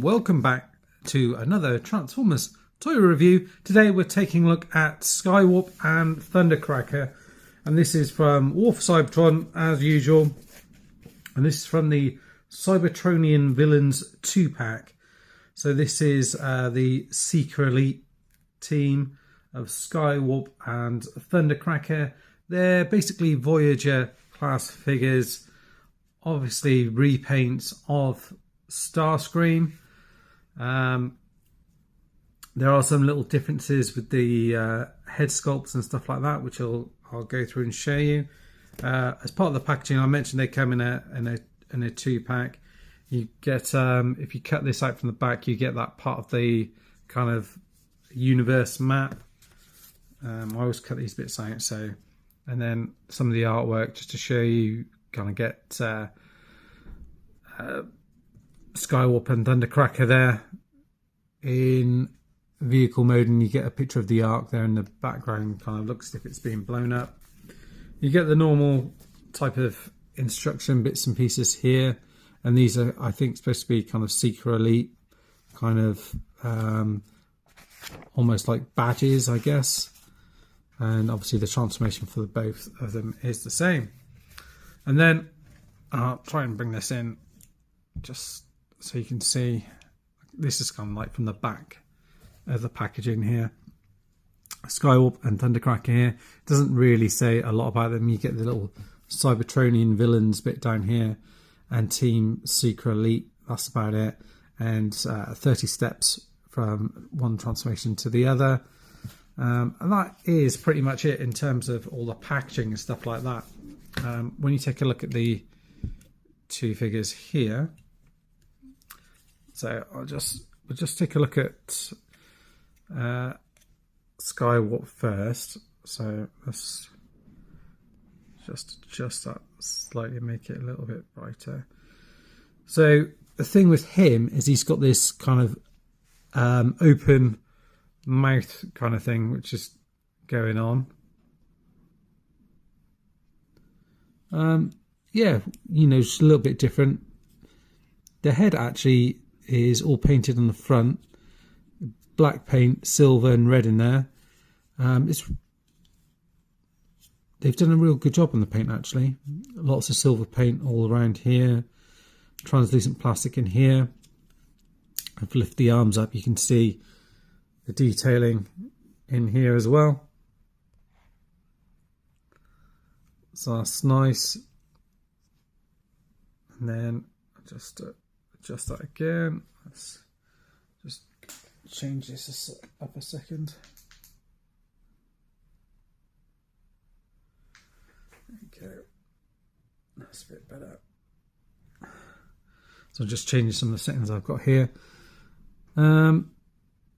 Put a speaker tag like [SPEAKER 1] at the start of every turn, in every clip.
[SPEAKER 1] welcome back to another Transformers toy review. Today we're taking a look at Skywarp and Thundercracker, and this is from War for Cybertron as usual, and this is from the Cybertronian Villains 2-pack. So this is the Seeker Elite team of Skywarp and Thundercracker. They're basically Voyager class figures, obviously repaints of Starscream. There are some little differences with the head sculpts and stuff like that, which I'll go through and show you. As part of the packaging, I mentioned they come in a 2-pack. You get if you cut this out from the back, you get that part of the kind of universe map. I always cut these bits out, so, and then some of the artwork just to show you, kind of get Skywarp and Thundercracker there in vehicle mode, and you get a picture of the Ark there in the background. Kind of looks as if it's being blown up. You get the normal type of instruction bits and pieces here, and these are, I think, supposed to be kind of Seeker Elite, kind of almost like badges, I guess. And obviously the transformation for both of them is the same. And then I'll try and bring this in just so you can see. This is kind of like from the back of the packaging here. Skywarp and Thundercracker here. It doesn't really say a lot about them. You get the little Cybertronian villains bit down here and Team Seeker Elite. That's about it. And 30 steps from one transformation to the other. And that is pretty much it in terms of all the packaging and stuff like that. When you take a look at the two figures here, so we'll just take a look at Skywarp first. So let's just adjust that slightly, make it a little bit brighter. So the thing with him is he's got this kind of open mouth kind of thing which is going on. Yeah, you know, just a little bit different. The head actually is all painted on the front, black paint, silver and red in there. They've done a real good job on the paint actually. Lots of silver paint all around here, translucent plastic in here. If you lift the arms up, you can see the detailing in here as well. So that's nice. And then just adjust that again. Let's just change this up a second. Okay, that's a bit better. So I'm just changing some of the settings I've got here.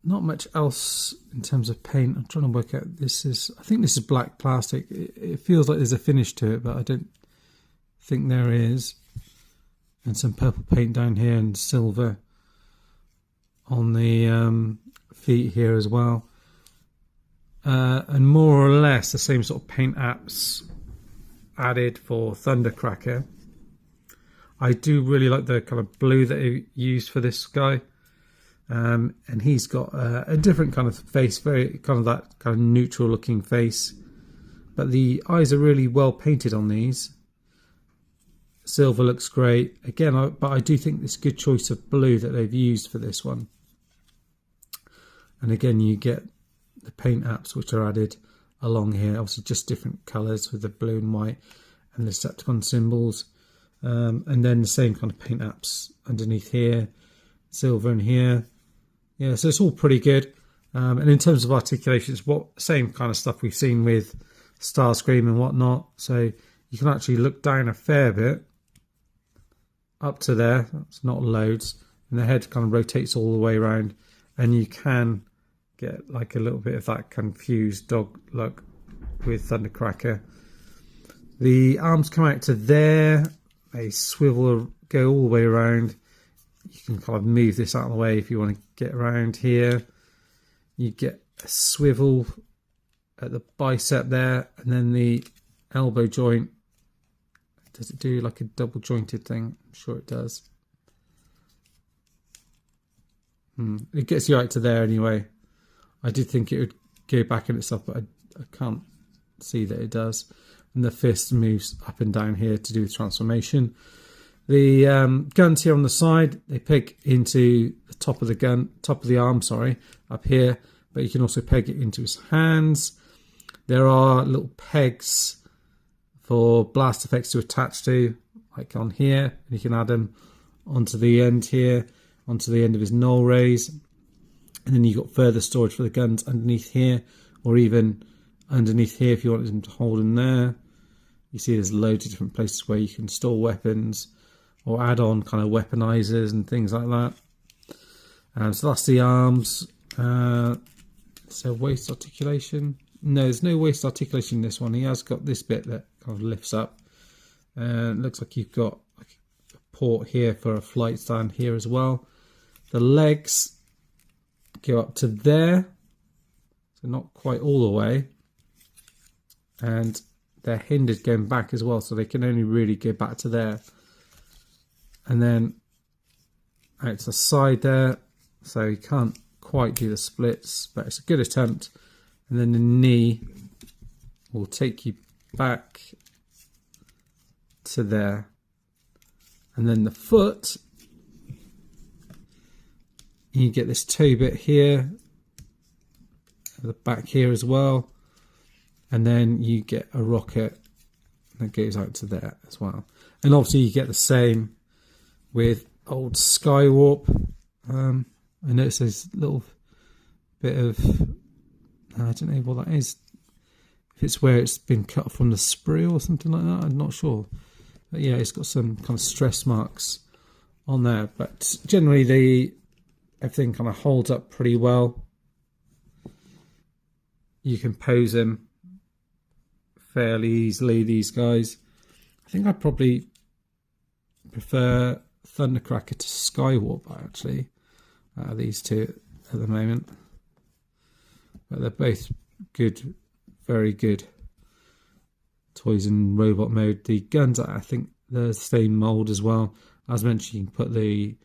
[SPEAKER 1] Not much else in terms of paint. I'm trying to work out, this is, I think this is black plastic. It feels like there's a finish to it, but I don't think there is. And some purple paint down here and silver on the feet here as well. And more or less the same sort of paint apps added for Thundercracker. I do really like the kind of blue that he used for this guy. And he's got a different kind of face, very kind of that kind of neutral looking face, but the eyes are really well painted on these. Silver looks great again, but I do think it's a good choice of blue that they've used for this one. And again, you get the paint apps which are added along here, obviously just different colours with the blue and white and the Decepticon symbols, and then the same kind of paint apps underneath here, silver in here. Yeah, so it's all pretty good. And in terms of articulation, it's what same kind of stuff we've seen with Starscream and whatnot. So you can actually look down a fair bit up to there. That's not loads, and the head kind of rotates all the way around, and you can get like a little bit of that confused dog look with Thundercracker. The arms come out to there. They swivel, go all the way around. You can kind of move this out of the way if you want to get around here. You get a swivel at the bicep there, and then the elbow joint. Does it do like a double jointed thing? I'm sure it does. It gets you right to there anyway. I did think it would go back in itself, but I can't see that it does. And the fist moves up and down here to do with transformation. The guns here on the side, they peg into the top of the arm, up here. But you can also peg it into his hands. There are little pegs for blast effects to attach to, like on here. And you can add them onto the end here, onto the end of his null rays. And then you've got further storage for the guns underneath here, or even underneath here if you wanted them to hold in there. You see there's loads of different places where you can store weapons or add on kind of weaponizers and things like that. So that's the arms. So waist articulation. No, there's no waist articulation in this one. He has got this bit that kind of lifts up. And it looks like you've got like a port here for a flight stand here as well. The legs go up to there. So not quite all the way. And they're hindered going back as well. So they can only really go back to there. And then out to the side there. So you can't quite do the splits, but it's a good attempt. And then the knee will take you back to there. And then the foot, you get this toe bit here, the back here as well. And then you get a rocket that goes out to there as well. And obviously you get the same with old Skywarp. I noticed there's a little bit of, I don't know what that is. If it's where it's been cut from the sprue or something like that, I'm not sure. But yeah, it's got some kind of stress marks on there. But generally, everything kind of holds up pretty well. You can pose them fairly easily, these guys. I think I probably prefer Thundercracker to Skywarp, actually. These two at the moment, but they're both good, very good toys in robot mode. The guns, I think they're the same mold as well. As mentioned, you can put the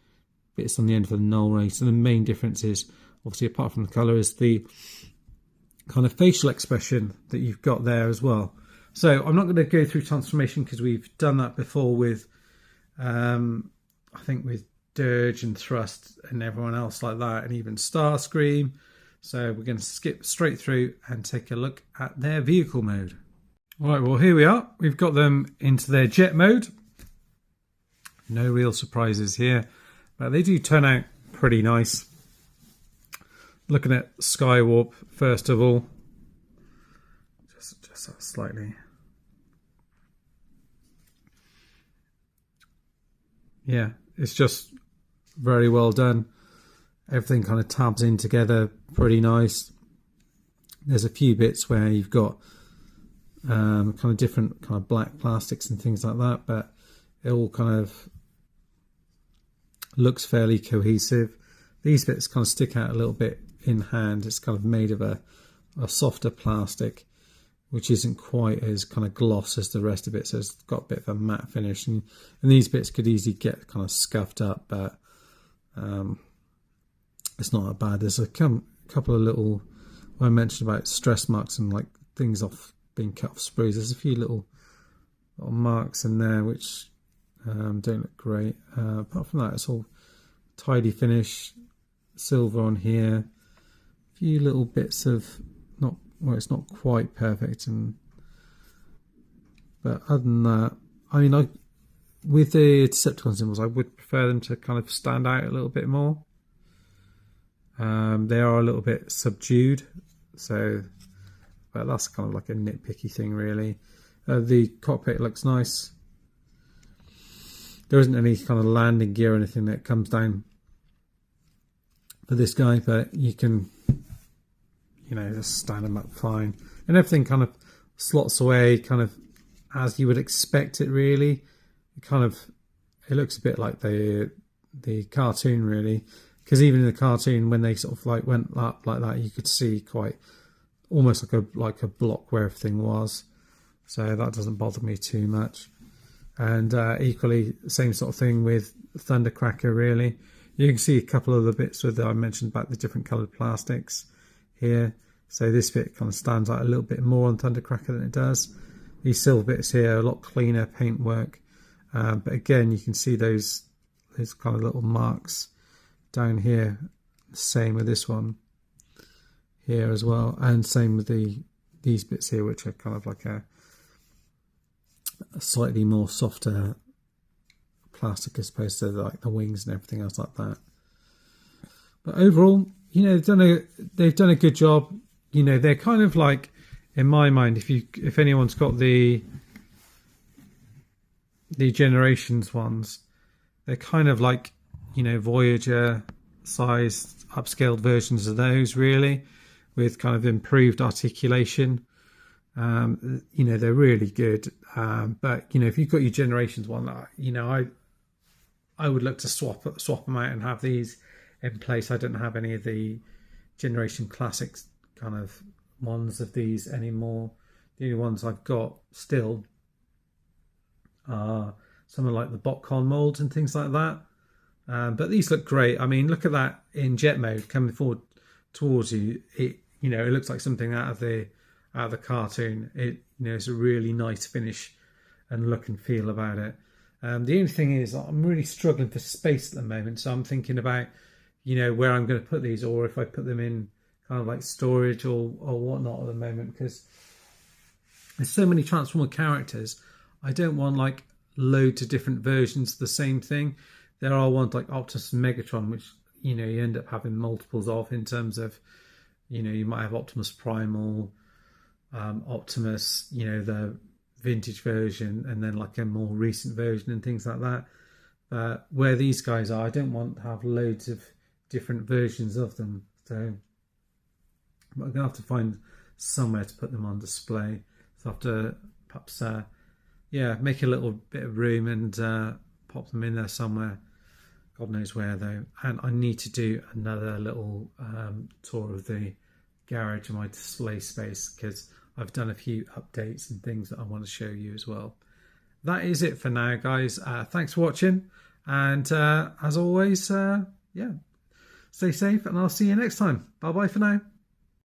[SPEAKER 1] bits on the end for the null ray. So the main difference is, obviously, apart from the colour, is the kind of facial expression that you've got there as well. So I'm not going to go through transformation because we've done that before with, I think with Dirge and Thrust and everyone else like that, and even Starscream. So we're going to skip straight through and take a look at their vehicle mode. Alright, well here we are. We've got them into their jet mode. No real surprises here, but they do turn out pretty nice. Looking at Skywarp first of all. Just slightly. Yeah, it's just very well done. Everything kind of tabs in together pretty nice. There's a few bits where you've got kind of different kind of black plastics and things like that, but it all kind of looks fairly cohesive. These bits kind of stick out a little bit in hand. It's kind of made of a softer plastic, which isn't quite as kind of gloss as the rest of it, so it's got a bit of a matte finish, and these bits could easily get kind of scuffed up, but it's not that bad. There's a couple of little, what I mentioned about stress marks and like things off being cut off sprues. There's a few little marks in there which don't look great. Apart from that, it's all tidy finish, silver on here, a few little bits of it's not quite perfect, but other than that, I mean, with the Decepticon symbols, I would prefer them to kind of stand out a little bit more. They are a little bit subdued, so, but that's kind of like a nitpicky thing, really. The cockpit looks nice. There isn't any kind of landing gear or anything that comes down for this guy, but you can, just stand them up fine. And everything kind of slots away kind of as you would expect it, really. It looks a bit like the cartoon, really. Because even in the cartoon, when they sort of like went up like that, you could see quite almost like a block where everything was. So that doesn't bother me too much. And equally, same sort of thing with Thundercracker, really. You can see a couple of the bits that I mentioned about the different coloured plastics here. So this bit kind of stands out a little bit more on Thundercracker than it does. These silver bits here are a lot cleaner paintwork. But again, you can see those kind of little marks down here. Same with this one here as well. And same with these bits here, which are kind of like a slightly more softer plastic as opposed to like the wings and everything else like that. But overall, you know, they've done a good job. You know, they're kind of like, in my mind, if anyone's got the Generations ones, they're kind of like, you know, Voyager sized upscaled versions of those, really, with kind of improved articulation. You know, they're really good. But you know, if you've got your Generations one, you know, I would look to swap them out and have these in place. I don't have any of the Generation Classics kind of ones of these anymore. The only ones I've got still are something like the BotCon molds and things like that. But these look great. I mean, look at that in jet mode coming forward towards you. It, you know, it looks like something out of the cartoon. It, you know, it's a really nice finish and look and feel about it. The only thing is, I'm really struggling for space at the moment, so I'm thinking about, you know, where I'm going to put these, or if I put them in kind of like storage or whatnot at the moment, because there's so many Transformer characters. I don't want like loads of different versions of the same thing. There are ones like Optimus and Megatron, which, you know, you end up having multiples of, in terms of, you know, you might have Optimus Primal, Optimus, you know, the vintage version, and then like a more recent version and things like that. Where these guys are, I don't want to have loads of different versions of them. So I'm going to have to find somewhere to put them on display. So I have to perhaps, make a little bit of room and pop them in there somewhere. God knows where though. And I need to do another little tour of the garage and my display space, because I've done a few updates and things that I want to show you as well. That is it for now, guys. Thanks for watching. And as always, stay safe, and I'll see you next time. Bye-bye for now.